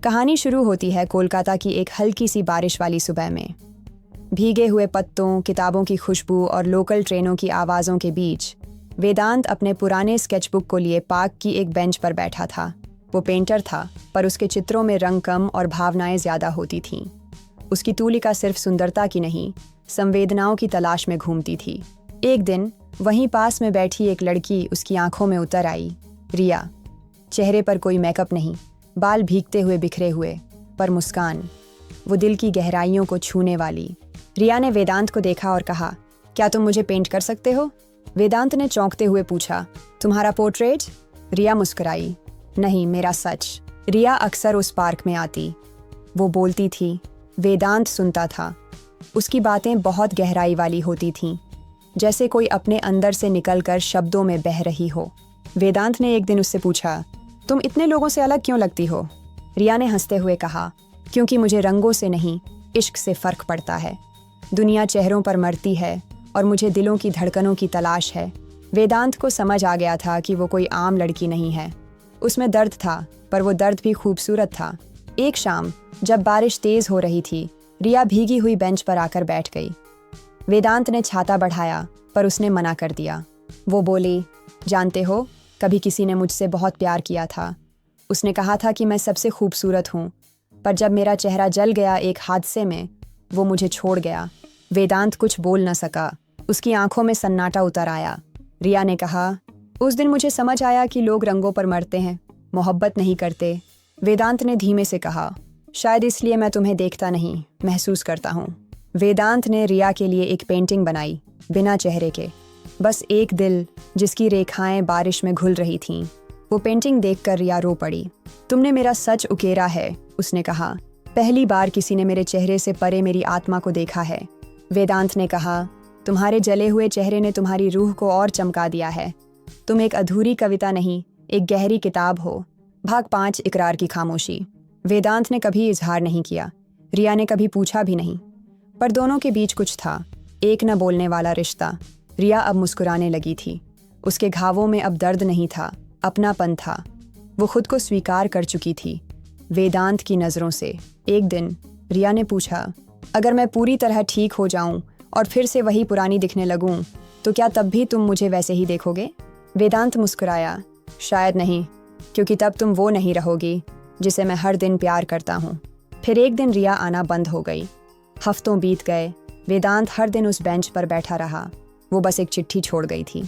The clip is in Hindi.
कहानी शुरू होती है कोलकाता की एक हल्की सी बारिश वाली सुबह में। भीगे हुए पत्तों, किताबों की खुशबू और लोकल ट्रेनों की आवाज़ों के बीच वेदांत अपने पुराने स्केचबुक को लिए पार्क की एक बेंच पर बैठा था। वो पेंटर था, पर उसके चित्रों में रंग कम और भावनाएं ज़्यादा होती थीं। उसकी तूलिका सिर्फ सुंदरता की नहीं, संवेदनाओं की तलाश में घूमती थी। एक दिन वहीं पास में बैठी एक लड़की उसकी आंखों में उतर आई। रिया। चेहरे पर कोई मेकअप नहीं, बाल भीगते हुए बिखरे हुए, पर मुस्कान, वो दिल की गहराइयों को छूने वाली। रिया ने वेदांत को देखा और कहा, क्या तुम मुझे पेंट कर सकते हो? वेदांत ने चौंकते हुए पूछा, तुम्हारा पोर्ट्रेट? रिया मुस्कुराई, नहीं, मेरा सच। रिया अक्सर उस पार्क में आती। वो बोलती थी, वेदांत सुनता था। उसकी बातें बहुत गहराई वाली होती थीं, जैसे कोई अपने अंदर से निकलकर शब्दों में बह रही हो। वेदांत ने एक दिन उससे पूछा, तुम इतने लोगों से अलग क्यों लगती हो? रिया ने हंसते हुए कहा, क्योंकि मुझे रंगों से नहीं, इश्क से फ़र्क पड़ता है। दुनिया चेहरों पर मरती है और मुझे दिलों की धड़कनों की तलाश है। वेदांत को समझ आ गया था कि वो कोई आम लड़की नहीं है। उसमें दर्द था, पर वो दर्द भी खूबसूरत था। एक शाम जब बारिश तेज़ हो रही थी, रिया भीगी हुई बेंच पर आकर बैठ गई। वेदांत ने छाता बढ़ाया, पर उसने मना कर दिया। वो बोली, जानते हो, कभी किसी ने मुझसे बहुत प्यार किया था। उसने कहा था कि मैं सबसे खूबसूरत हूँ, पर जब मेरा चेहरा जल गया एक हादसे में, वो मुझे छोड़ गया। वेदांत कुछ बोल न सका। उसकी आंखों में सन्नाटा उतर आया। रिया ने कहा, उस दिन मुझे समझ आया कि लोग रंगों पर मरते हैं, मोहब्बत नहीं करते। वेदांत ने धीमे से कहा, शायद इसलिए मैं तुम्हें देखता नहीं, महसूस करता हूँ। वेदांत ने रिया के लिए एक पेंटिंग बनाई, बिना चेहरे के, बस एक दिल जिसकी रेखाएं बारिश में घुल रही थीं। वो पेंटिंग देखकर रिया रो पड़ी। तुमने मेरा सच उकेरा है, उसने कहा। पहली बार किसी ने मेरे चेहरे से परे मेरी आत्मा को देखा है। वेदांत ने कहा, तुम्हारे जले हुए चेहरे ने तुम्हारी रूह को और चमका दिया है। तुम एक अधूरी कविता नहीं, एक गहरी किताब हो। भाग 5, इकरार की खामोशी। वेदांत ने कभी इजहार नहीं किया, रिया ने कभी पूछा भी नहीं, पर दोनों के बीच कुछ था, एक न बोलने वाला रिश्ता। रिया अब मुस्कुराने लगी थी। उसके घावों में अब दर्द नहीं था, अपनापन था। वो खुद को स्वीकार कर चुकी थी, वेदांत की नज़रों से। एक दिन रिया ने पूछा, अगर मैं पूरी तरह ठीक हो जाऊं और फिर से वही पुरानी दिखने लगूं, तो क्या तब भी तुम मुझे वैसे ही देखोगे? वेदांत मुस्कुराया, शायद नहीं, क्योंकि तब तुम वो नहीं रहोगी जिसे मैं हर दिन प्यार करता हूँ। फिर एक दिन रिया आना बंद हो गई। हफ्तों बीत गए। वेदांत हर दिन उस बेंच पर बैठा रहा। वो बस एक चिट्ठी छोड़ गई थी।